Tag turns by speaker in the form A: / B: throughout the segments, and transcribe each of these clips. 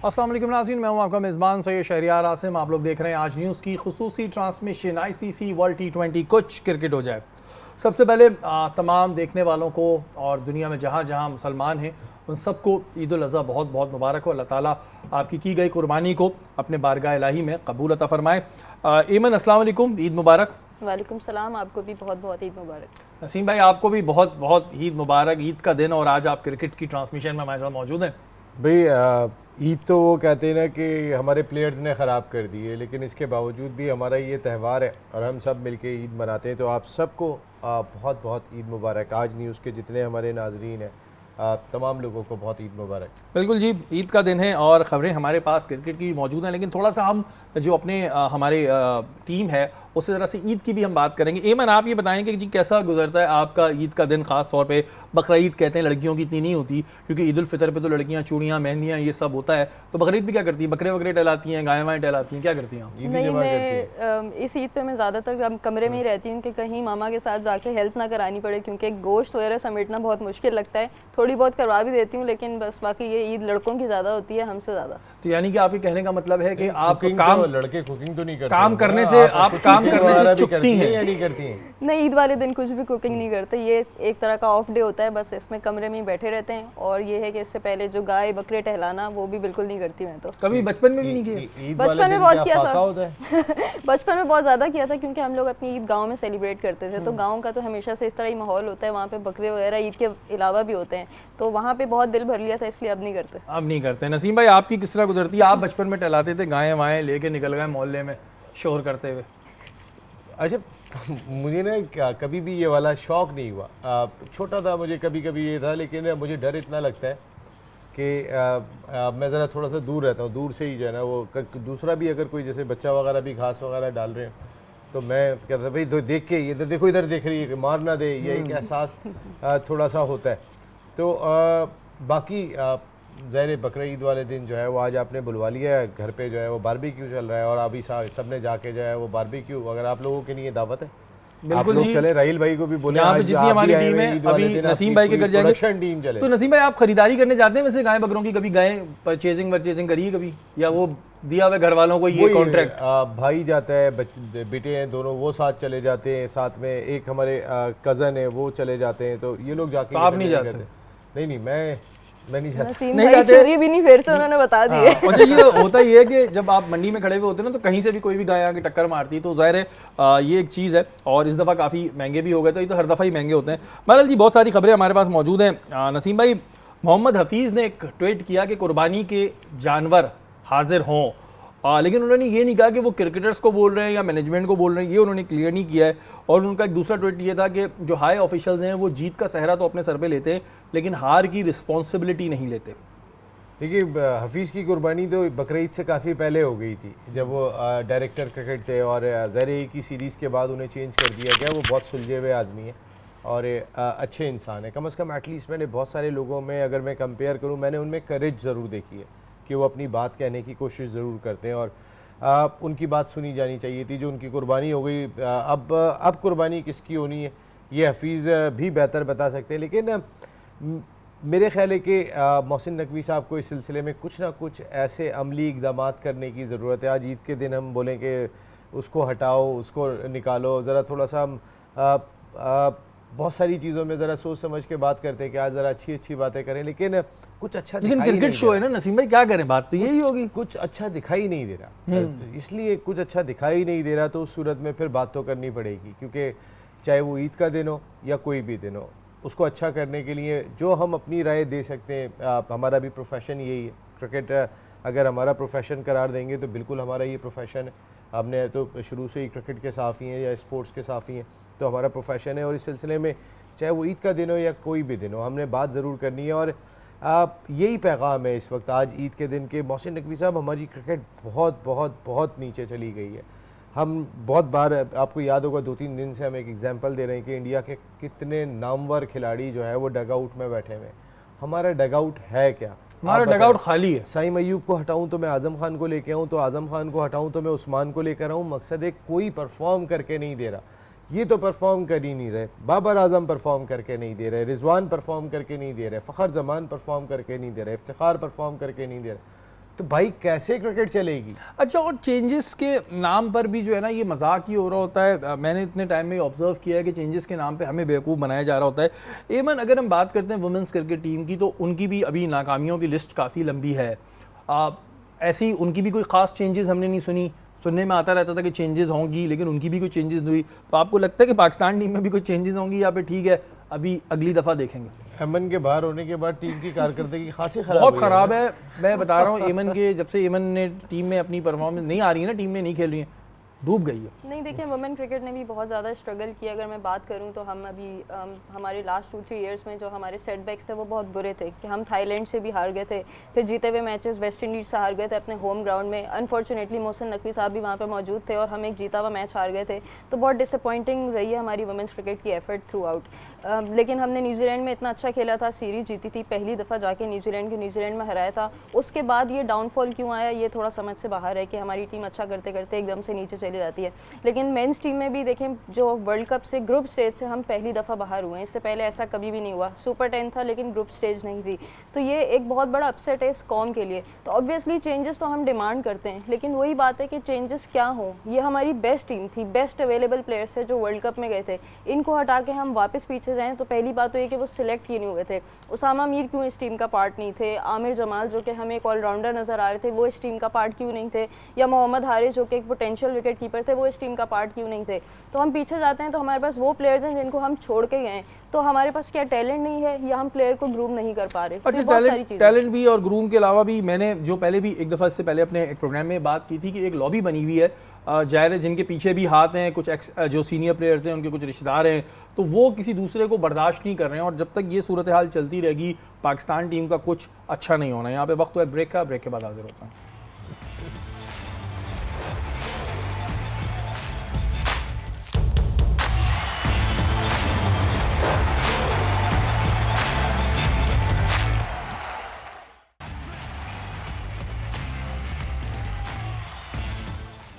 A: अस्सलाम वालेकुम नाज़रीन, मैं हूं आपका मेज़बान सैयद शहरियार आसिम। आप लोग देख रहे हैं आज न्यूज़ की खुसूसी ट्रांसमिशन आईसीसी वर्ल्ड T20 कुछ क्रिकेट हो जाए। सबसे पहले तमाम देखने वालों को और दुनिया में जहां जहां मुसलमान हैं उन सबको ईद उल अज़हा बहुत बहुत मुबारक हो। अल्लाह ताला आपकी की गई कुर्बानी को अपने बारगाह इलाही में कबूल अता फरमाए। ईमन अस्सलाम वालेकुम, ईद मुबारक।
B: वालेकुम सलाम, आपको भी बहुत बहुत ईद मुबारक।
A: नसीम भाई आपको भी बहुत बहुत ईद मुबारक। ईद का दिन और आज आप क्रिकेट की ट्रांसमिशन में हमारे साथ मौजूद हैं।
C: भाई ईद तो वो कहते हैं ना कि हमारे प्लेयर्स ने ख़राब कर दी है, लेकिन इसके बावजूद भी हमारा ये त्यौहार है और हम सब मिलके ईद मनाते हैं। तो आप सबको बहुत बहुत ईद मुबारक। आज न्यूज़ के जितने हमारे नाजरीन हैं तमाम लोगों को बहुत ईद मुबारक।
A: बिल्कुल जी, ईद का दिन है और ख़बरें हमारे पास क्रिकेट की मौजूद हैं, लेकिन थोड़ा सा हम जो अपने हमारे टीम है उससे ज़रा सी ईद की भी हम बात करेंगे। एमन आप ये बताएं कि जी कैसा गुजरता है आपका ईद का दिन? ख़ास तौर पे बकरा ईद कहते हैं लड़कियों की इतनी नहीं होती, क्योंकि ईद उल फितर पे तो लड़कियां चूड़ियाँ मेहंदियाँ ये सब होता है। तो बकरा ईद भी क्या करती हैं? बकरे वकरे टहलाती हैं, गायें वाएँ टहलाती हैं, क्या करती हैं आप?
B: नहीं, मैं इस ईद पे मैं ज़्यादातर कमरे में ही रहती हूँ कि कहीं मामा के साथ जाके हेल्प ना करानी पड़े, क्योंकि गोश्त वगैरह समेटना बहुत मुश्किल लगता है। थोड़ी बहुत करवा भी देती हूँ, लेकिन बस बाकी ये ईद लड़कों की ज़्यादा होती है, हमसे ज़्यादा।
A: तो यानी कि आपके कहने का मतलब है कि आप
C: काम लड़के कुकिंग तो नहीं करते,
A: काम करने से आप काम करने से चुकती हैं
C: या नहीं करती हैं?
B: नहीं, ईद वाले दिन कुछ भी कुकिंग नहीं करते। ये एक तरह का ऑफ डे होता है, बस इसमें कमरे में ही बैठे रहते हैं। और ये है कि इससे पहले जो गाय बकरे टहलाना वो भी बिल्कुल नहीं करती मैं तो।
A: कभी बचपन में भी नहीं किया?
B: बचपन में बहुत किया था बचपन में बहुत ज़्यादा किया था, क्योंकि हम लोग अपनी ईद गाँव में सेलिब्रेट करते थे। तो गाँव का तो हमेशा से इस तरह ही माहौल होता है, वहाँ पे बकरे वगैरह ईद के अलावा भी होते हैं, तो वहाँ पे बहुत दिल भर लिया था, इसलिए अब नहीं करते।
A: अब नहीं करते। नसीम भाई आपकी किस तरह गुजरती है? आप बचपन में टहलाते थे, गायें वाएं लेके निकल गए मोहल्ले में शोर करते हुए?
C: अच्छा, मुझे ना कभी भी ये वाला शौक़ नहीं हुआ। छोटा था, मुझे कभी कभी ये था, लेकिन मुझे डर इतना लगता है कि मैं ज़रा थोड़ा सा दूर रहता हूँ। दूर से ही जो है ना वो दूसरा भी अगर कोई जैसे बच्चा वगैरह भी घास वगैरह डाल रहे हैं तो मैं कहता था भाई तो देख के इधर देखो, इधर देख रही है कि मार ना दे, ये एक एहसास थोड़ा सा होता है। तो बाकी ज़ाहिर बकरा ईद वाले दिन जो है वो आज आपने बुलवा लिया है घर पे, जो है वो बारबेक्यू चल रहा है और अभी सबने जाके जो है वो बारबेक्यू, अगर आप लोगों के लिए दावत है आप लोग चले, राहिल भाई को भी बोले,
A: यहाँ पे जितनी हमारी टीम है अभी नसीम भाई के घर जाएंगे
C: टीम चले।
A: तो नसीम भाई आप खरीदारी करने जाते हैं वैसे गाय बकरों की? कभी गाय परचेजिंग करी है कभी, या वो दिया हुआ घर वालों को ये कॉन्ट्रैक्ट?
C: भाई जाता है, बेटे हैं दोनों, वो साथ चले जाते हैं, साथ में एक हमारे कज़न है वो चले जाते हैं। तो ये लोग जाके
A: आप नहीं जाते?
C: नहीं, मैं नहीं जाता।
B: नहीं जाते भी नहीं, फिर तो उन्होंने बता दिए।
A: अच्छा, ये होता ही है कि जब आप मंडी में खड़े हुए होते हैं ना, तो कहीं से भी कोई भी गाय आके टक्कर मारती है, तो ज़ाहिर है ये एक चीज़ है। और इस दफ़ा काफ़ी महंगे भी हो गए, तो ये तो हर दफ़ा ही महंगे होते हैं। बहरहाल जी बहुत सारी खबरें हमारे पास मौजूद हैं। नसीम भाई, मोहम्मद हफीज़ ने एक ट्वीट किया कि कुर्बानी के जानवर हाजिर हों, लेकिन उन्होंने ये नहीं कहा कि वो क्रिकेटर्स को बोल रहे हैं या मैनेजमेंट को बोल रहे हैं, ये उन्होंने क्लियर नहीं किया है। और उनका एक दूसरा ट्वीट ये था कि जो हाई ऑफिशियल्स हैं वो जीत का सहरा तो अपने सर पे लेते हैं, लेकिन हार की रिस्पॉन्सिबिलिटी नहीं लेते।
C: देखिए, हफीज़ की कुर्बानी तो बकरा ईद से काफ़ी पहले हो गई थी, जब वो डायरेक्टर क्रिकेट थे, और ज़ाहिर की सीरीज़ के बाद उन्हें चेंज कर दिया गया। वो बहुत सुलझे हुए आदमी हैं और अच्छे इंसान है। कम अज़ कम एटलीस्ट मैंने बहुत सारे लोगों में अगर मैं कंपेयर करूँ, मैंने उनमें करेज ज़रूर देखी है कि वो अपनी बात कहने की कोशिश ज़रूर करते हैं और उनकी बात सुनी जानी चाहिए थी। जो उनकी कुर्बानी हो गई, अब कुर्बानी किसकी होनी है ये हफीज़ भी बेहतर बता सकते हैं। लेकिन मेरे ख्याल है कि मोहसिन नकवी साहब को इस सिलसिले में कुछ ना कुछ ऐसे अमली इक़दामात करने की ज़रूरत है। आज ईद के दिन हम बोलें कि उसको हटाओ, उसको निकालो, ज़रा थोड़ा सा बहुत सारी चीज़ों में ज़रा सोच समझ के बात करते हैं कि आज ज़रा अच्छी बातें करें, लेकिन कुछ अच्छा
A: लेकिन क्रिकेट शो है ना नसीम भाई, क्या करें, बात तो यही होगी।
C: कुछ अच्छा दिखाई नहीं दे रहा, इसलिए कुछ अच्छा दिखाई नहीं दे रहा, तो उस सूरत में फिर बात तो करनी पड़ेगी, क्योंकि चाहे वो ईद का दिन हो या कोई भी दिन हो, उसको अच्छा करने के लिए जो हम अपनी राय दे सकते हैं। हमारा भी प्रोफेशन यही है, क्रिकेट अगर हमारा प्रोफेशन करार देंगे तो बिल्कुल हमारा ये प्रोफेशन है। हमने तो शुरू से ही क्रिकेट के साफ़ी हैं या स्पोर्ट्स के साफ़ी हैं, तो हमारा प्रोफेशन है। और इस सिलसिले में चाहे वो ईद का दिन हो या कोई भी दिन हो, हमने बात ज़रूर करनी है। और यही पैगाम है इस वक्त आज ईद के दिन के। मोहसिन नकवी साहब, हमारी क्रिकेट बहुत बहुत बहुत नीचे चली गई है। हम बहुत बार, आपको याद होगा 2-3 दिन से हम एक एग्जांपल दे रहे हैं कि इंडिया के कितने नामवर खिलाड़ी जो है वो डगआउट में बैठे हुए हैं। हमारा डगआउट है क्या?
A: हमारा डगआउट खाली है।
C: साइम अयूब को हटाऊं तो मैं आज़म खान को लेके आऊँ, तो आज़म खान को हटाऊं तो मैं उस्मान को लेकर आऊँ। मकसद है कोई परफॉर्म करके नहीं दे रहा, ये तो परफॉर्म कर ही नहीं रहे। बाबर आजम परफॉर्म करके नहीं दे रहे, रिजवान परफॉर्म करके नहीं दे रहे, फ़खर जमान परफॉर्म करके नहीं दे रहे, इफ्तिखार परफॉर्म करके नहीं दे रहे। तो भाई कैसे क्रिकेट चलेगी?
A: अच्छा, और चेंजेस के नाम पर भी जो है ना ये मजाक ही हो रहा होता है। मैंने इतने टाइम में ऑब्जर्व किया है कि चेंजेस के नाम पे हमें बेवकूफ़ बनाया जा रहा होता है। एमन, अगर हम बात करते हैं वुमेंस क्रिकेट टीम की, तो उनकी भी अभी नाकामियों की लिस्ट काफ़ी लंबी है। ऐसी उनकी भी कोई ख़ास चेंजेस हमने नहीं सुनी। सुनने में आता रहता था कि चेंजेस होंगी, लेकिन उनकी भी कोई चेंजेस नहीं हुई। तो आपको लगता है कि पाकिस्तान टीम में भी कोई चेंजेस होंगी या फिर ठीक है अभी अगली दफ़ा देखेंगे?
C: एमन के बाहर होने के बाद टीम की कारकर्दगी खासी खराब
A: बहुत
C: हुई
A: ख़राब है। मैं बता रहा हूँ, एमन के जब से एमन ने टीम में अपनी परफॉर्मेंस नहीं आ रही है ना, टीम में नहीं खेल रही है, डूब गई है।
B: नहीं, देखिए वुमेन क्रिकेट ने भी बहुत ज़्यादा स्ट्रगल किया। अगर मैं बात करूं तो हम अभी हमारे लास्ट 2-3 इयर्स में जो हमारे सेटबैक्स थे वो बहुत बुरे थे कि हम थाईलैंड से भी हार गए थे, फिर जीते हुए मैचेस वेस्ट इंडीज़ से हार गए थे अपने होम ग्राउंड में। अनफॉर्चुनेटली मोहसिन नकवी साहब भी वहाँ पे मौजूद थे और हम एक जीता हुआ मैच हार गए थे। तो बहुत डिसअपॉइंटिंग रही है हमारी वुमेन्स क्रिकेट की एफर्ट थ्रू आउट। लेकिन हमने न्यूजीलैंड में इतना अच्छा खेला था, सीरीज जीती थी, पहली दफ़ा जाके न्यूजीलैंड में हराया था। उसके बाद ये डाउनफॉल क्यों आया, ये थोड़ा समझ से बाहर है कि हमारी टीम अच्छा करते करते एकदम से नीचे चली जाती है। लेकिन मेंस टीम में भी देखें, जो वर्ल्ड कप से ग्रुप स्टेज से हम पहली दफ़ा बाहर हुए हैं, इससे पहले ऐसा कभी भी नहीं हुआ। सुपर 10 था लेकिन ग्रुप स्टेज नहीं थी, तो ये एक बहुत बड़ा अपसेट है इस कौम के लिए। तो ऑब्वियसली चेंजेस तो हम डिमांड करते हैं, लेकिन वही बात है कि चेंजेस क्या हो। ये हमारी बेस्ट टीम थी, बेस्ट अवेलेबल प्लेयर्स है जो वर्ल्ड कप में गए थे, इनको हटा के हम वापस पीछे जाएँ तो पहली बात तो ये कि वो सिलेक्ट क्यों नहीं हुए थे। उसामा मीर क्यों इस टीम का पार्ट नहीं थे, आमिर जमाल जो कि हमें एक ऑलराउंडर नज़र आ रहे थे वो इस टीम का पार्ट क्यों नहीं थे, या मोहम्मद हारिस जो कि एक पोटेंशियल विकेट कीपर थे वो इस टीम का पार्ट क्यों नहीं थे। तो हम पीछे जाते हैं तो हमारे पास वो प्लेयर्स हैं जिनको हम छोड़ के गए, तो हमारे पास क्या टैलेंट नहीं है या हम प्लेयर को ग्रूम नहीं कर पा रहे।
A: अच्छा, टैलेंट भी और ग्रूम के अलावा भी मैंने जो पहले भी एक दफ़ा इससे पहले अपने एक प्रोग्राम में बात की थी कि एक लॉबी बनी हुई है जाहिर है जिनके पीछे भी हाथ हैं, कुछ जो सीनियर प्लेयर्स हैं उनके कुछ रिश्तेदार हैं, तो वो किसी दूसरे को बर्दाश्त नहीं कर रहे हैं। और जब तक ये सूरत हाल चलती रहेगी पाकिस्तान टीम का कुछ अच्छा नहीं होना। यहाँ पे वक्त तो एक ब्रेक का, ब्रेक के बाद हाजिर होता है।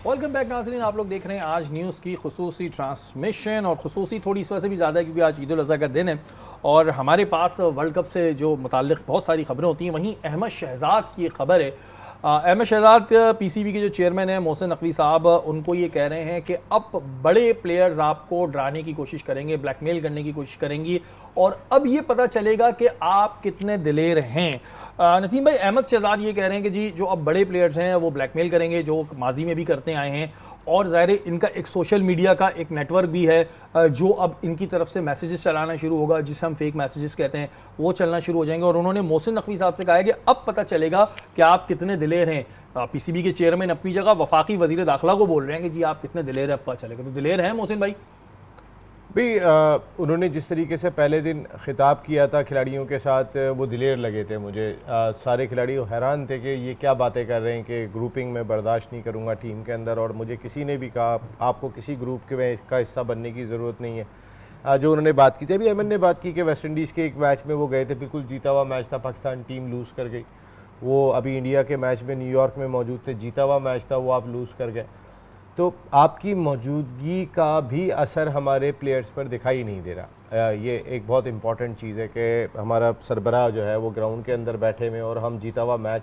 A: वेलकम बैक नाज़रीन, आप लोग देख रहे हैं आज न्यूज़ की खुसूसी ट्रांसमिशन। और खुसूसी थोड़ी इस वजह से भी ज़्यादा है क्योंकि आज ईद उल अज़हा का दिन है और हमारे पास वर्ल्ड कप से जो मुताल्लिक़ बहुत सारी खबरें होती हैं। वहीं अहमद शहज़ाद की एक खबर है। अहमद शहज़ाद पीसीबी के जो चेयरमैन हैं मोहसिन नकवी साहब, उनको ये कह रहे हैं कि अब बड़े प्लेयर्स आपको डराने की कोशिश करेंगे, ब्लैकमेल करने की कोशिश करेंगी और अब ये पता चलेगा कि आप कितने दिलेर हैं। नसीम भाई, अहमद शहज़ाद ये कह रहे हैं कि जी जो अब बड़े प्लेयर्स हैं वो ब्लैकमेल करेंगे, जो माजी में भी करते आए हैं, और ज़ाहिर इनका एक सोशल मीडिया का एक नेटवर्क भी है जो अब इनकी तरफ से मैसेजेस चलाना शुरू होगा, जिसे हम फेक मैसेजेस कहते हैं, वो चलना शुरू हो जाएंगे। और उन्होंने मोहसिन नकवी साहब से कहा है कि अब पता चलेगा कि आप कितने दिलेर हैं। पीसीबी के चेयरमैन अपनी जगह वफाकी वज़ीर दाखिला को बोल रहे हैं कि जी आप कितने दिलेर हैं, अब पता चलेगा। तो दिलेर हैं मोहसिन भाई?
C: भी उन्होंने जिस तरीके से पहले दिन खिताब किया था खिलाड़ियों के साथ, वो दिलेर लगे थे मुझे। सारे खिलाड़ी हैरान थे कि ये क्या बातें कर रहे हैं कि ग्रुपिंग में बर्दाश्त नहीं करूँगा टीम के अंदर, और मुझे किसी ने भी कहा आपको किसी ग्रुप के का हिस्सा बनने की ज़रूरत नहीं है। जो उन्होंने बात की थी, अभी अमन ने बात की कि वेस्ट इंडीज़ के एक मैच में वो गए थे, बिल्कुल जीता हुआ मैच था, पाकिस्तान टीम लूज़ कर गई। वो अभी इंडिया के मैच में न्यूयॉर्क में मौजूद थे, जीता हुआ मैच था, वो आप लूज़ कर गए। तो आपकी मौजूदगी का भी असर हमारे प्लेयर्स पर दिखाई नहीं दे रहा। ये एक बहुत इंपॉर्टेंट चीज़ है कि हमारा सरबराह जो है वो ग्राउंड के अंदर बैठे हुए और हम जीता हुआ मैच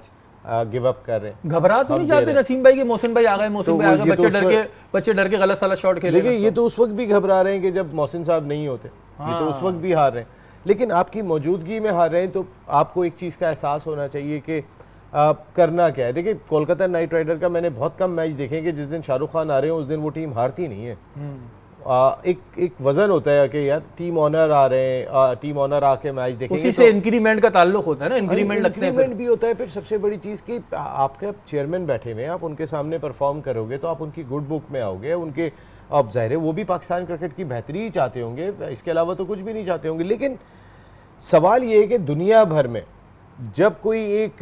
C: गिव अप कर रहे हैं।
A: घबरा तो नहीं जाते नसीम भाई कि मोहसिन भाई आ गए, मोहसिन भाई आ गए, बच्चे डर के गलत सला शॉट खेले?
C: देखिए, ये तो उस वक्त भी घबरा रहे हैं कि जब मोहसिन साहब नहीं होते, ये तो उस वक्त भी हार रहे हैं, लेकिन आपकी मौजूदगी में हार रहे हैं। तो आपको एक चीज़ का एहसास होना चाहिए कि करना क्या है। देखिए, कोलकाता नाइट राइडर का मैंने बहुत कम मैच देखे कि जिस दिन शाहरुख खान आ रहे हैं उस दिन वो टीम हारती नहीं है। एक वजन होता है कि यार टीम ऑनर आ रहे हैं, टीम ऑनर आके मैच देखेंगे,
A: उसी से इंक्रीमेंट का ताल्लुक होता है ना, इंक्रीमेंट लगते हैं,
C: इंक्रीमेंट भी होता है। फिर सबसे बड़ी चीज़ कि आपके चेयरमैन बैठे हुए हैं, आप उनके सामने परफॉर्म करोगे तो आप उनकी गुड बुक में आओगे, उनके अब ज़ाहिर है वो भी पाकिस्तान क्रिकेट की बेहतरी ही चाहते होंगे, इसके अलावा तो कुछ भी नहीं चाहते होंगे। लेकिन सवाल ये है कि दुनिया भर में जब कोई एक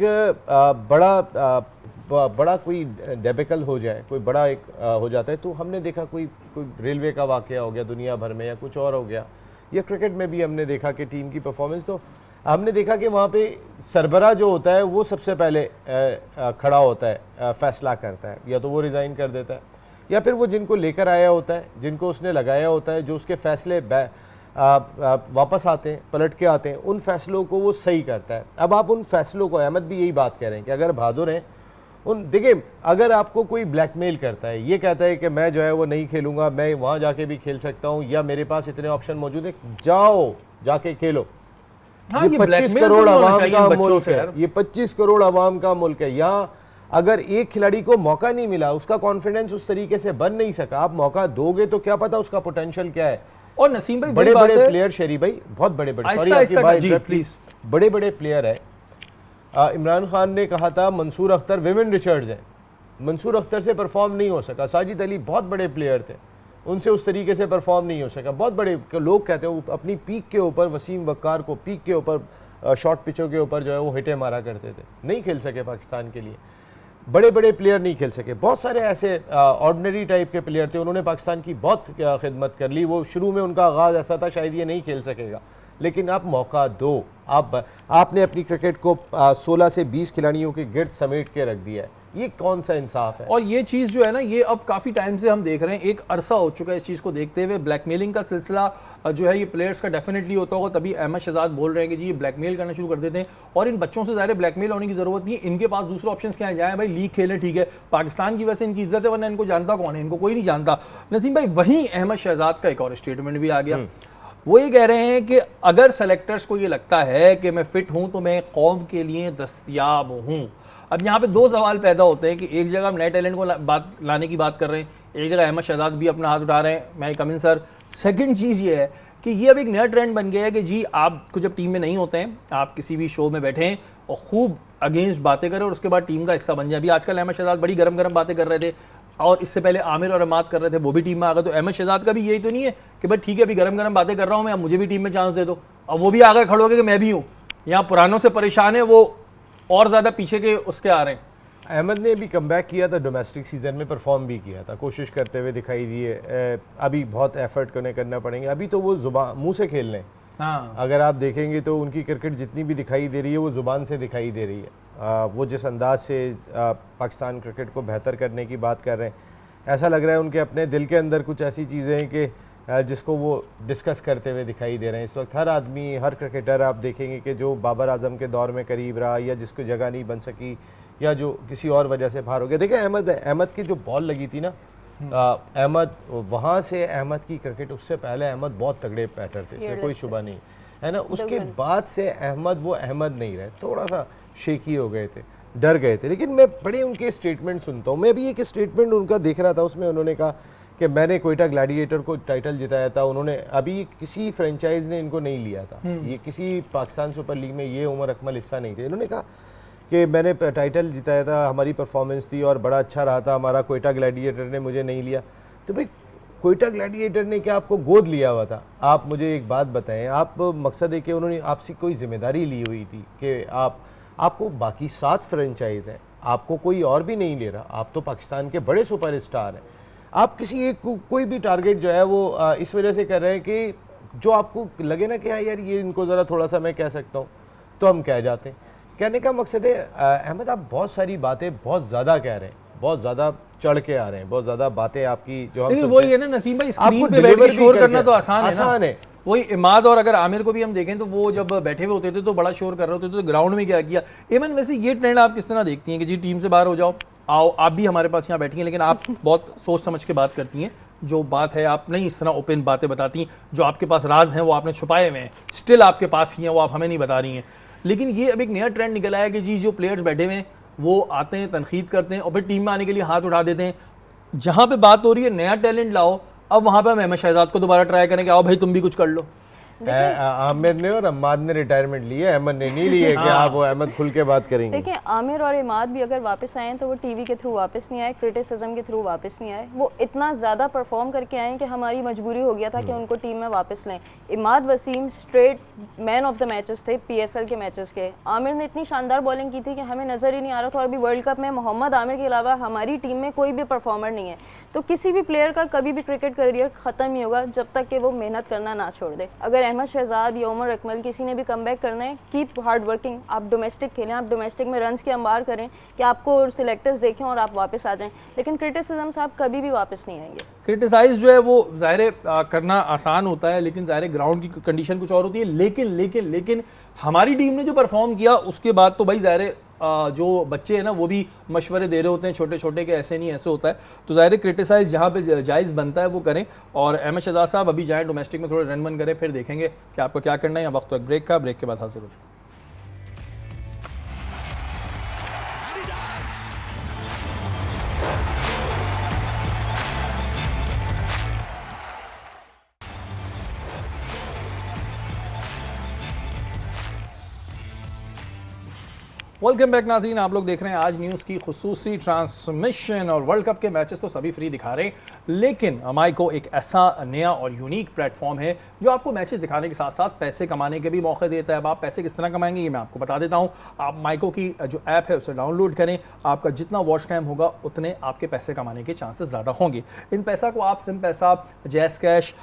C: बड़ा कोई डेबिकल हो जाए, कोई बड़ा एक हो जाता है, तो हमने देखा कोई रेलवे का वाकया हो गया दुनिया भर में, या कुछ और हो गया, या क्रिकेट में भी हमने देखा कि टीम की परफॉर्मेंस, तो हमने देखा कि वहाँ पे सरबराह जो होता है वो सबसे पहले खड़ा होता है, फैसला करता है, या तो वो रिज़ाइन कर देता है, या फिर वो जिनको लेकर आया होता है, जिनको उसने लगाया होता है, जो उसके फैसले वापस आते हैं, पलट के आते हैं, उन फैसलों को वो सही करता है। अब आप उन फैसलों को, अहमद भी यही बात कह रहे हैं कि अगर बहादुर हैं देखिए, अगर आपको कोई ब्लैकमेल करता है, ये कहता है कि मैं जो है वो नहीं खेलूंगा, मैं वहां जाके भी खेल सकता हूं, या मेरे पास इतने ऑप्शन मौजूद है, जाओ जाके खेलो।
A: हाँ,
C: ये
A: ये
C: 25
A: blackmail
C: करोड़
A: तो नहीं होना
C: आवाम
A: चाहिए
C: का
A: इन बच्चों
C: मुल्क
A: से
C: है,
A: यार।
C: ये 25 करोड़ आवाम का मुल्क है। यहाँ अगर एक खिलाड़ी को मौका नहीं मिला, उसका कॉन्फिडेंस उस तरीके से बन नहीं सका, आप मौका दोगे तो क्या पता उसका पोटेंशियल क्या है।
A: और नसीम भाई
C: बड़े
A: वही बात
C: बड़े
A: है,
C: प्लेयर, शेरी भाई, बहुत बड़े बड़े,
A: आहिस्ता
C: सॉरी आपकी
A: आहिस्ता
C: बात
A: जी,
C: interrupt की।
A: प्लीज।
C: बड़े बड़े प्लेयर है। इमरान खान ने कहा था मंसूर अख्तर, विविन रिचर्ड्स हैं, मंसूर अख्तर से परफॉर्म नहीं हो सका। साजिद अली बहुत बड़े प्लेयर थे, उनसे उस तरीके से परफॉर्म नहीं हो सका। बहुत बड़े लोग कहते हैं अपनी पीक के ऊपर, वसीम वक्कार को पीक के ऊपर शॉर्ट पिचों के ऊपर जो है वो हिटे मारा करते थे, नहीं खेल सके पाकिस्तान के लिए। बड़े बड़े प्लेयर नहीं खेल सके। बहुत सारे ऐसे ऑर्डिनरी टाइप के प्लेयर थे, उन्होंने पाकिस्तान की बहुत खिदमत कर ली। वो शुरू में उनका आगाज़ ऐसा था शायद ये नहीं खेल सकेगा, लेकिन आप मौका दो। आपने अपनी क्रिकेट को 16 से 20 खिलाड़ियों के गिर्द समेट के रख दिया है, ये कौन सा इंसाफ है।
A: और ये चीज़ जो है ना, ये अब काफ़ी टाइम से हम देख रहे हैं, एक अरसा हो चुका है इस चीज़ को देखते हुए। ब्लैकमेलिंग का सिलसिला जो है ये प्लेयर्स का डेफिनेटली होता होगा, तभी अहमद शहजाद बोल रहे हैं कि जी ये ब्लैकमेल करना शुरू कर देते हैं। और इन बच्चों से ज़्यादा ब्लैकमेल होने की ज़रूरत नहीं है, इनके पास दूसरे ऑप्शन क्या है, जाए भाई लीग खेलें, ठीक है, पाकिस्तान की वजह से इनकी इज्जत है, वरना इनको जानता कौन है, इनको कोई नहीं जानता। नसीम भाई, वहीं अहमद शहजाद का एक और स्टेटमेंट भी आ गया। वो ये कह रहे हैं कि अगर सेलेक्टर्स को ये लगता है कि मैं फिट हूं तो मैं कौम के लिए दस्तयाब हूं। अब यहाँ पे दो सवाल पैदा होते हैं कि एक जगह हम नए टैलेंट को लाने की बात कर रहे हैं, एक जगह अहमद शहजाद भी अपना हाथ उठा रहे हैं, मैं कम इन सर। सेकंड चीज़ ये है कि ये अब एक नया ट्रेंड बन गया है कि जी आपको जब टीम में नहीं होते हैं, आप किसी भी शो में बैठे हैं और खूब अगेंस्ट बातें करें और उसके बाद टीम का हिस्सा बन जाए। अभी आजकल अहमद शहजाद बड़ी गरम गरम बातें कर रहे थे, और इससे पहले आमिर और अमाद कर रहे थे, वो भी टीम में आ गए। तो अहमद शहजाद का भी यही तो नहीं है कि भाई ठीक है अभी गरम गरम बातें कर रहा हूँ मैं, अब मुझे भी टीम में चांस दे दो। अब वो भी आगे खड़े हो गए कि मैं भी हूँ। यहाँ पुरानों से परेशान है, वो और ज़्यादा पीछे के उसके आ रहे हैं।
C: अहमद ने भी कमबैक किया था, डोमेस्टिक सीजन में परफॉर्म भी किया था, कोशिश करते हुए दिखाई दिए। अभी बहुत एफर्ट करना पड़ेंगे, अभी तो वो जुबान मुंह से खेल रहे हैं।
A: हाँ,
C: अगर आप देखेंगे तो उनकी क्रिकेट जितनी भी दिखाई दे रही है वो ज़ुबान से दिखाई दे रही है। वो जिस अंदाज से पाकिस्तान क्रिकेट को बेहतर करने की बात कर रहे हैं, ऐसा लग रहा है उनके अपने दिल के अंदर कुछ ऐसी चीज़ें हैं कि जिसको वो डिस्कस करते हुए दिखाई दे रहे हैं। इस वक्त हर आदमी, हर क्रिकेटर आप देखेंगे कि जो बाबर आजम के दौर में करीब रहा, या जिसको जगह नहीं बन सकी, या जो किसी और वजह से बाहर हो गया। देखिए अहमद की जो बॉल लगी थी ना, अहमद वहाँ से, अहमद की क्रिकेट उससे पहले अहमद बहुत तगड़े बैटर थे, इसमें कोई शुबा नहीं है ना। उसके बाद से अहमद वो अहमद नहीं रहे, थोड़ा सा शेकी हो गए थे, डर गए थे। लेकिन मैं बड़े उनके स्टेटमेंट सुनता हूँ। मैं भी एक स्टेटमेंट उनका देख रहा था, उसमें उन्होंने कहा कि मैंने कोयटा ग्लैडिएटर को टाइटल जिताया था। उन्होंने अभी किसी फ्रेंचाइज ने इनको नहीं लिया था, ये किसी पाकिस्तान सुपर लीग में ये उमर अकमल हिस्सा नहीं थे। इन्होंने कहा कि मैंने टाइटल जिताया था, हमारी परफॉर्मेंस थी और बड़ा अच्छा रहा था हमारा, कोयटा ग्लैडिएटर ने मुझे नहीं लिया। तो भाई कोयटा ग्लैडिएटर ने क्या आपको गोद लिया हुआ था? आप मुझे एक बात बताएं, आप मकसद है कि उन्होंने आपसे कोई जिम्मेदारी ली हुई थी कि आपको बाकी 7 फ्रेंचाइज हैं, आपको कोई और भी नहीं ले रहा, आप तो पाकिस्तान के बड़े सुपरस्टार हैं। आप किसी एक कोई भी टारगेट जो है वो इस वजह से कर रहे हैं कि जो आपको लगे ना कि हाँ यार ये इनको ज़रा थोड़ा सा मैं कह सकता हूँ, तो हम कह जाते हैं। कहने का मकसद है अहमद, आप बहुत सारी बातें बहुत ज़्यादा कह रहे हैं, बहुत ज़्यादा चढ़ के आ रहे हैं, बहुत ज़्यादा बातें आपकी जो हम
A: लेकिन वही है ना नसीम भाई, स्क्रीन
C: आपको
A: पे बैठ के
C: deliver भी
A: शोर
C: करके
A: करना तो आसान है। वही इमाद और अगर आमिर को भी हम देखें तो वो जब बैठे हुए होते थे तो बड़ा शोर कर रहे होते थे, तो ग्राउंड में क्या किया। एमन वैसे ये ट्रेंड आप किस तरह देखती हैं कि जी टीम से बाहर हो जाओ, आओ आप भी हमारे पास यहाँ बैठी हैं, लेकिन आप बहुत सोच समझ के बात करती हैं, जो बात है आप नहीं इस तरह ओपन बातें बताती हैं, जो आपके पास राज हैं वो आपने छुपाए हुए हैं, स्टिल आपके पास ही हैं, वो आप हमें नहीं बता रही हैं। लेकिन ये अब एक नया ट्रेंड निकल आया कि जी जो प्लेयर्स बैठे हुए हैं वो आते हैं, तनकीद करते हैं और फिर टीम में आने के लिए हाथ उठा देते हैं। जहाँ पे बात हो रही है नया टैलेंट लाओ, अब वहाँ पे हम अहमद शहजाद को दोबारा ट्राई करें कि आओ भाई तुम भी कुछ कर लो।
C: आमिर ने और अम्माद ने रिटायरमेंट ली है, अहमद ने नहीं ली है कि आप वो अहमद खुल के बात करेंगे।
B: देखिए आमिर और इमाद भी अगर वापस आए हैं तो वो टीवी के थ्रू वापस नहीं आए, क्रिटिसिज्म के थ्रू वापस नहीं आए, वो इतना ज़्यादा परफॉर्म करके आए कि हमारी मजबूरी हो गया था कि उनको टीम में वापस लें। Imad Wasim straight man of the matches थे PSL के मैचेस के। आमिर ने इतनी शानदार बॉलिंग की थी कि हमें नज़र ही नहीं आ रहा था, और अभी वर्ल्ड कप में मोहम्मद आमिर के अलावा हमारी टीम में कोई भी परफॉर्मर नहीं है। तो किसी भी प्लेयर का कभी भी क्रिकेट करियर ख़त्म ही होगा जब तक कि वो मेहनत करना ना छोड़ दे। अगर अहमद शहजाद, उमर अकमल किसी ने भी कमबैक करना है, कीप हार्ड वर्किंग, आप डोमेस्टिक खेलें, आप डोमेस्टिक में रन्स की अंबार करें कि आपको सिलेक्टर्स देखें और आप वापस आ जाएं। लेकिन क्रिटिसिज्म से आप कभी भी वापस नहीं आएंगे।
A: क्रिटिसाइज जो है वो ज़ाहिर करना आसान होता है, लेकिन ज़ाहिर ग्राउंड की कंडीशन कुछ और होती है। लेकिन हमारी टीम ने जो परफॉर्म किया उसके बाद तो भाई ज़ाहिर जो बच्चे हैं ना वो भी मशवरे दे रहे होते हैं छोटे छोटे के ऐसे नहीं ऐसे होता है, तो ज़ाहिर है क्रिटिसाइज जहाँ पे जायज़ बनता है वो करें। और एम एस शहजाद साहब अभी जाएँ डोमेस्टिक में थोड़े रन वन करें, फिर देखेंगे कि आपको क्या करना है। या वक्त तो एक ब्रेक का, ब्रेक के बाद हाजिर हो जाए। वेलकम बैक नाज़रीन, आप लोग देख रहे हैं आज न्यूज़ की खुसूसी ट्रांसमिशन। और वर्ल्ड कप के मैचेस तो सभी फ्री दिखा रहे हैं, लेकिन माइको एक ऐसा नया और यूनिक प्लेटफॉर्म है जो आपको मैचेस दिखाने के साथ साथ पैसे कमाने के भी मौके देता है। अब आप पैसे किस तरह कमाएंगे ये मैं आपको बता देता हूँ। आप माइको की जो ऐप है उसे डाउनलोड करें, आपका जितना वॉच टाइम होगा उतने आपके पैसे कमाने के चांसेस ज़्यादा होंगे। इन पैसा को आप सिम पैसा, जैस कैश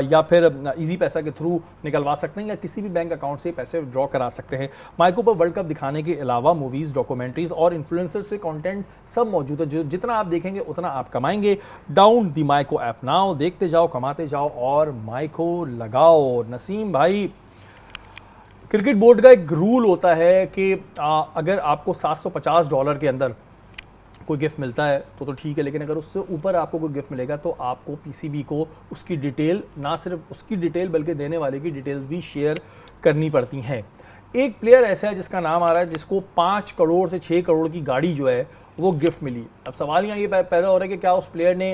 A: या फिर ईजी पैसा के थ्रू निकलवा सकते हैं, या किसी भी बैंक अकाउंट से पैसे ड्रॉ करा सकते हैं। माइको पर वर्ल्ड कप दिखाने के अलावा मूवीज, डॉक्यूमेंट्रीज और इन्फ्लुएंसर से कंटेंट सब मौजूद है। जो जितना आप देखेंगे उतना आप कमाएंगे। Down the Mico app now, देखते जाओ, कमाते जाओ और माइको लगाओ। नसीम भाई, क्रिकेट बोर्ड का एक रूल होता है कि अगर आपको $750 के अंदर कोई गिफ्ट मिलता है तो ठीक है, लेकिन अगर उससे ऊपर आपको कोई गिफ्ट मिलेगा तो आपको पीसीबी को उसकी डिटेल, ना सिर्फ उसकी डिटेल बल्कि देने वाले की डिटेल्स भी शेयर करनी पड़ती हैं। एक प्लेयर ऐसा है जिसका नाम आ रहा है, जिसको 5 करोड़ से 6 करोड़ की गाड़ी जो है वो गिफ्ट मिली। अब सवाल यहाँ ये पैदा हो रहा है कि क्या उस प्लेयर ने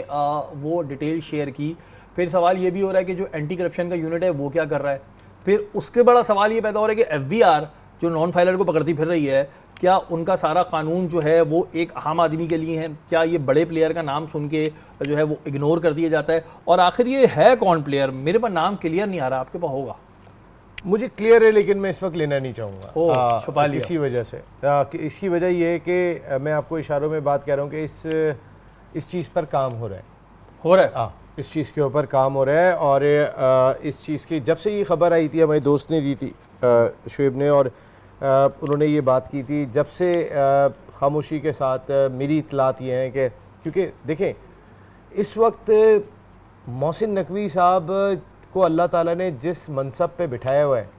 A: वो डिटेल शेयर की। फिर सवाल ये भी हो रहा है कि जो एंटी करप्शन का यूनिट है वो क्या कर रहा है। फिर उसके बड़ा सवाल ये पैदा हो रहा है कि एफबीआर जो नॉन फाइलर को पकड़ती फिर रही है, क्या उनका सारा कानून जो है वो एक आम आदमी के लिए है? क्या ये बड़े प्लेयर का नाम सुन के जो है वो इग्नोर कर दिया जाता है? और आखिर ये है कौन प्लेयर? मेरे पास नाम क्लियर नहीं आ रहा, आपके पास होगा?
C: मुझे क्लियर है लेकिन मैं इस वक्त लेना नहीं चाहूँगा,
A: छुपा लिया।
C: इसी वजह से इसकी वजह ये है कि मैं आपको इशारों में बात कह रहा हूँ कि इस चीज़ पर काम हो रहा है। इस चीज़ के ऊपर काम हो रहा है। और इस चीज़ की जब से ये खबर आई थी, हमारे दोस्त ने दी थी शुएब ने, और उन्होंने ये बात की थी, जब से खामोशी के साथ मेरी इतलात ये हैं कि क्योंकि देखें इस वक्त मोहसिन नकवी साहब को अल्लाह ताला ने जिस मनसब पे बिठाया हुआ है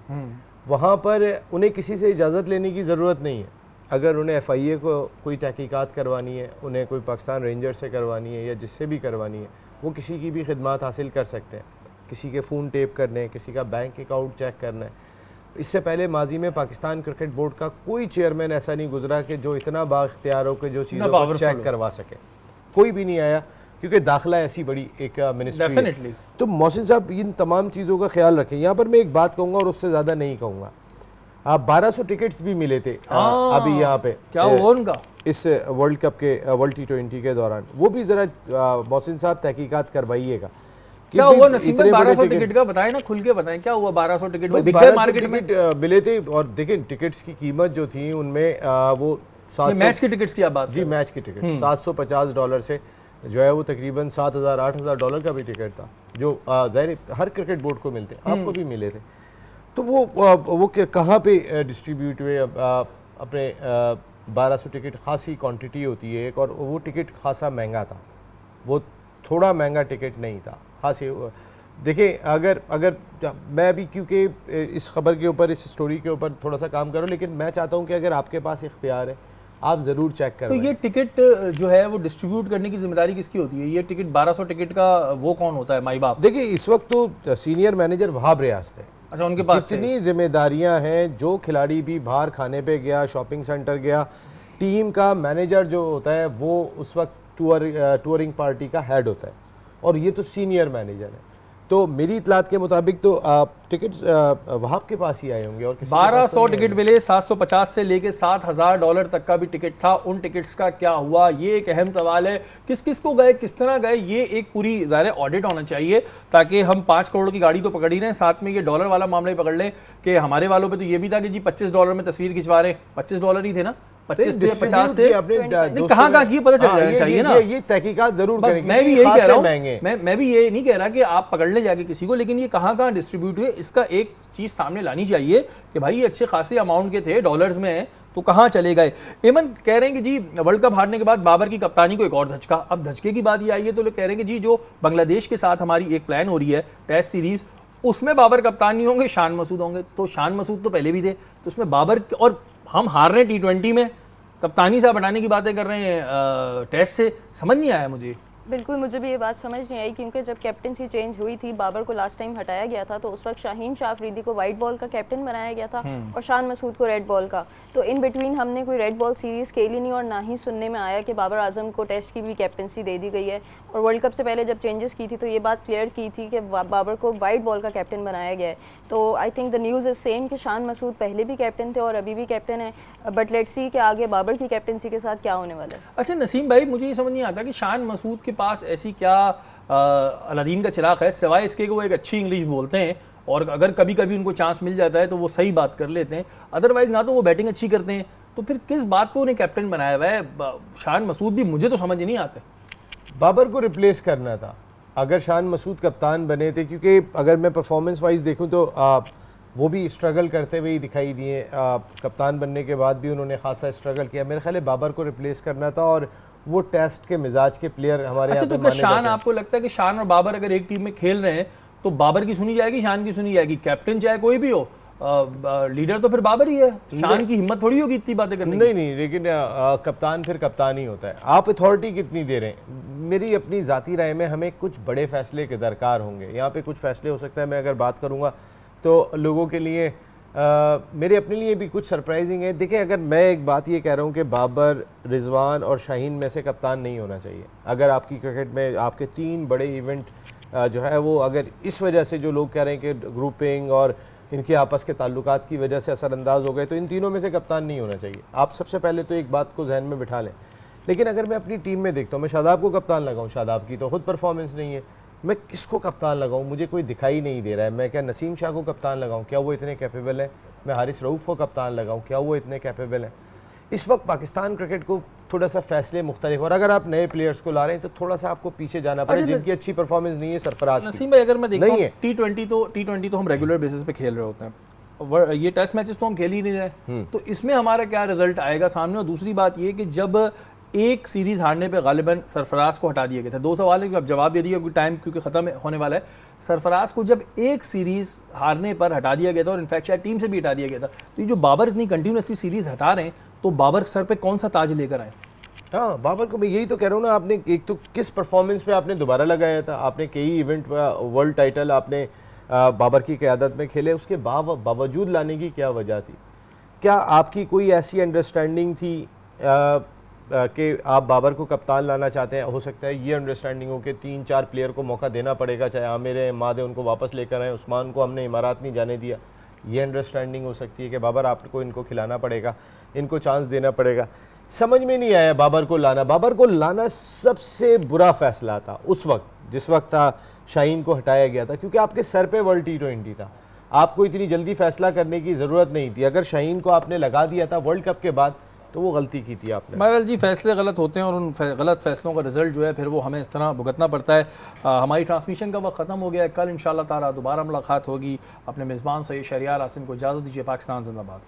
C: वहाँ पर उन्हें किसी से इजाज़त लेने की ज़रूरत नहीं है। अगर उन्हें FIA को कोई तहकीकात करवानी है, उन्हें कोई पाकिस्तान रेंजर से करवानी है या जिससे भी करवानी है, वो किसी की भी खिदमत हासिल कर सकते हैं। किसी के फ़ोन टेप करने, किसी का बैंक अकाउंट चेक करना है। इससे पहले माजी में पाकिस्तान क्रिकेट बोर्ड का कोई चेयरमैन ऐसा नहीं गुजरा कि जो इतना बाख्तियार हो कि जो चीज़ों को चेक करवा सके। कोई भी नहीं आया, क्योंकि दाखिला ऐसी बड़ी एक मिनिस्ट्री है। तो मोहसिन साहब इन तमाम चीज़ों का ख्याल रखें। यहाँ पर मैं एक बात कहूँगा और उससे ज़्यादा नहीं कहूँगा। 1200 टिकट्स भी मिले थे अभी यहाँ पे,
A: क्या हुआ उनका
C: इस वर्ल्ड कप के वर्ल्ड T20 के दौरान। वो भी ज़रा मोहसिन साहब तहकीकात करवाइएगा।
A: क्या हुआ नसीम भाई? 1200 टिकट का बताएं ना, खुल के बताएं क्या हुआ। 1200 टिकट बिक गए मार्केट में,
C: मिले थे। और देखें टिकट्स की कीमत जो थी उनमें वो
A: मैच की टिकट्स की आप बात
C: जी, मैच की टिकट $750 से जो है वो तकरीबन $7,000-8,000 का भी टिकट था, जो ज़ाहिर हर क्रिकेट बोर्ड को मिलते हैं, आपको भी मिले थे। तो वो कहाँ पे डिस्ट्रीब्यूट हुए? अपने 1200 टिकट खासी क्वांटिटी होती है एक, और वो टिकट खासा महंगा था, वो थोड़ा महंगा टिकट नहीं था खासी। देखिए अगर मैं भी क्योंकि इस खबर के ऊपर, इस स्टोरी के ऊपर थोड़ा सा काम करूँ, लेकिन मैं चाहता हूँ कि अगर आपके पास इख्तियार है आप ज़रूर चेक करें।
A: तो ये टिकट जो है वो डिस्ट्रीब्यूट करने की जिम्मेदारी किसकी होती है? ये टिकट 1200 टिकट का वो कौन होता है? माई बाप।
C: देखिए इस वक्त तो सीनियर मैनेजर वहाब रियाज थे।
A: अच्छा, उनके पास
C: जितनी जिम्मेदारियां हैं, जो खिलाड़ी भी बाहर खाने पे गया, शॉपिंग सेंटर गया, टिम का मैनेजर जो होता है वो उस वक्त टूरिंग पार्टी का हेड होता है, और ये तो सीनियर मैनेजर है। तो मेरी इतलात के मुताबिक तो टिकट्स वहाब के पास ही आए होंगे। और
A: 1200 टिकट मिले, 750 से लेके $7,000 तक का भी टिकट था। उन टिकट्स का क्या हुआ, ये एक अहम सवाल है। किस किस को गए, किस तरह गए, ये एक पूरी ज़ाहिर ऑडिट होना चाहिए, ताकि हम 5 करोड़ की गाड़ी तो पकड़ ही रहे हैं, साथ में ये डॉलर वाला मामला ही पकड़ लें कि हमारे वालों पे तो ये भी था कि जी $25 में तस्वीर खिंचवा रहे। $25 ही थे ना, 25 से 50 से कहाँ की पता चल जाना चाहिए ना।
C: ये तहकीकात जरूर करेंगे।
A: मैं भी यही कह रहा हूँ, मैं भी ये नहीं कह रहा कि आप पकड़ ले जाके किसी को, लेकिन ये कहाँ डिस्ट्रीब्यूट हुए, इसका एक चीज सामने लानी चाहिए कि भाई ये अच्छे खासे अमाउंट के थे, डॉलर्स में है, तो कहाँ चले गए। एमन कह रहे हैं कि जी वर्ल्ड कप हारने के बाद बाबर की कप्तानी को एक और धचका। अब धचके की बात ये आई है तो लोग कह रहे हैं कि जी जो बांग्लादेश के साथ हमारी एक प्लान हो रही है टेस्ट सीरीज, उसमें बाबर कप्तान नहीं होंगे, शान मसूद होंगे। तो शान मसूद तो पहले भी थे, तो उसमें बाबर, और हम हार रहे हैं T20 में, कप्तानी से हटाने की बातें कर रहे हैं टेस्ट से, समझ नहीं आया मुझे।
B: बिल्कुल मुझे भी ये बात समझ नहीं आई, क्योंकि जब कैप्टनसी चेंज हुई थी, बाबर को लास्ट टाइम हटाया गया था, तो उस वक्त शाहीन शाह अफरीदी को वाइट बॉल का कैप्टन बनाया गया था और शान मसूद को रेड बॉल का। तो इन बिटवीन हमने कोई रेड बॉल सीरीज़ खेली नहीं और ना ही सुनने में आया कि बाबर आजम को टेस्ट की भी कैप्टनसी दे दी गई है। और वर्ल्ड कप से पहले जब चेंजेस की थी तो ये बात क्लियर की थी कि बाबर को वाइट बॉल का कैप्टन बनाया गया है। तो I think the news is same कि शान मसूद पहले भी कैप्टन थे और अभी भी कैप्टन है, बट लेट्स सी कि आगे बाबर की कैप्टनसी के साथ क्या होने वाला है।
A: अच्छा नसीम भाई, मुझे ये समझ नहीं आता कि शान मसूद के पास ऐसी क्या अलादीन का चिराग है, सिवाय इसके कि वो एक अच्छी इंग्लिश बोलते हैं और अगर कभी कभी उनको चांस मिल जाता है तो वो सही बात कर लेते हैं, अदरवाइज ना तो वो बैटिंग अच्छी करते हैं। तो फिर किस बात पे उन्हें कैप्टन बनाया हुआ है? शान मसूद भी मुझे तो समझ नहीं आते।
C: बाबर को रिप्लेस करना था अगर शान मसूद कप्तान बने थे, क्योंकि अगर मैं परफॉर्मेंस वाइज देखूं तो वो भी स्ट्रगल करते हुए ही दिखाई दिए। कप्तान बनने के बाद भी उन्होंने खासा स्ट्रगल किया। मेरे ख्याल है बाबर को रिप्लेस करना था और वो टेस्ट के मिजाज के प्लेयर हमारे
A: अच्छा,
C: यहाँ पे
A: तो क्या
C: माने
A: शान,
C: जाते हैं।
A: आपको लगता है कि शान और बाबर अगर एक टीम में खेल रहे हैं तो बाबर की सुनी जाएगी, शान की सुनी जाएगी? कैप्टन चाहे कोई भी हो, लीडर तो फिर बाबर ही है। शान की हिम्मत थोड़ी होगी इतनी बातें करने की।
C: नहीं, लेकिन कप्तान फिर कप्तान ही होता है। आप अथॉरिटी कितनी दे रहे हैं? मेरी अपनी ज़ाती राय में हमें कुछ बड़े फैसले के दरकार होंगे। यहाँ पे कुछ फैसले हो सकता है, मैं अगर बात करूँगा तो लोगों के लिए मेरे अपने लिए भी कुछ सरप्राइजिंग है। देखिए, अगर मैं एक बात ये कह रहा हूँ कि बाबर, रिजवान और शाहीन में से कप्तान नहीं होना चाहिए। अगर आपकी क्रिकेट में आपके 3 बड़े इवेंट जो है वो अगर इस वजह से जो लोग कह रहे हैं कि ग्रुपिंग और इनके आपस के ताल्लुकात की वजह से असरअंदाज हो गए, तो इन तीनों में से कप्तान नहीं होना चाहिए। आप सबसे पहले तो एक बात को जहन में बिठा लें। लेकिन अगर मैं अपनी टीम में देखता हूँ, मैं शादाब को कप्तान लगाऊँ, शादाब की तो खुद परफॉर्मेंस नहीं है। मैं किसको कप्तान लगाऊं, मुझे कोई दिखाई नहीं दे रहा है। मैं क्या नसीम शाह को कप्तान लगाऊं, क्या वो इतने कैपेबल है? मैं हारिस रऊफ़ को कप्तान लगाऊं, क्या वो इतने कैपेबल हैं? इस वक्त पाकिस्तान क्रिकेट को थोड़ा सा फैसले मुख्तलिफ, और अगर आप नए प्लेयर्स को ला रहे हैं तो थोड़ा सा आपको पीछे जाना पड़े, जिनकी अच्छी परफॉर्मेंस नहीं है। सरफराज की
A: नसीम भाई, अगर मैं देखता
C: नहीं
A: हूं
C: है।
A: टी20 तो हम रेगुलर बेसिस पे खेल रहे होते हैं, ये टेस्ट मैचेस तो हम खेल ही नहीं रहे, तो इसमें हमारा क्या रिजल्ट आएगा सामने? और दूसरी बात ये कि जब एक सीरीज हारने पे गालिबन सरफराज को हटा दिया गया था, 2 सवाल है कि अब जवाब दे दिया क्योंकि टाइम क्योंकि खत्म होने वाला है। सरफराज को जब एक सीरीज हारने पर हटा दिया गया था और इनफैक्ट शायद टीम से भी हटा दिया गया था, तो ये जो बाबर इतनी कंटिन्यूसली सीरीज हटा रहे हैं, तो बाबर सर पे कौन सा ताज लेकर आए?
C: हाँ, बाबर को मैं यही तो कह रहा हूँ ना। आपने एक तो किस परफॉर्मेंस पे आपने दोबारा लगाया था, आपने कई इवेंट वर्ल्ड टाइटल आपने बाबर की क़यादत में खेले, उसके बावजूद लाने की क्या वजह थी? क्या आपकी कोई ऐसी अंडरस्टैंडिंग थी कि आप बाबर को कप्तान लाना चाहते हैं? हो सकता है ये अंडरस्टैंडिंग हो कि 3-4 प्लेयर को मौका देना पड़ेगा, चाहे आमिर है, मादे उनको वापस लेकर आए, उस्मान को हमने इमारात नहीं जाने दिया। ये अंडरस्टैंडिंग हो सकती है कि बाबर आपको इनको खिलाना पड़ेगा, इनको चांस देना पड़ेगा। समझ में नहीं आया बाबर को लाना। बाबर को लाना सबसे बुरा फैसला था उस वक्त, जिस वक्त शाहीन को हटाया गया था, क्योंकि आपके सर पे वर्ल्ड टी20 था। आपको इतनी जल्दी फैसला करने की ज़रूरत नहीं थी। अगर शाहीन को आपने लगा दिया था वर्ल्ड कप के बाद, तो वो गलती की थी आपने।
A: बहरहाल जी, फैसले गलत होते हैं और उन गलत फैसलों का रिजल्ट जो है फिर वो हमें इस तरह भुगतना पड़ता है। हमारी ट्रांसमिशन का वक्त ख़त्म हो गया है। कल इंशाअल्लाह ताला दोबारा मुलाकात होगी। अपने मेज़बान सैयद शहरियार आसिम को इजाज़त दीजिए। पाकिस्तान जिंदाबाद।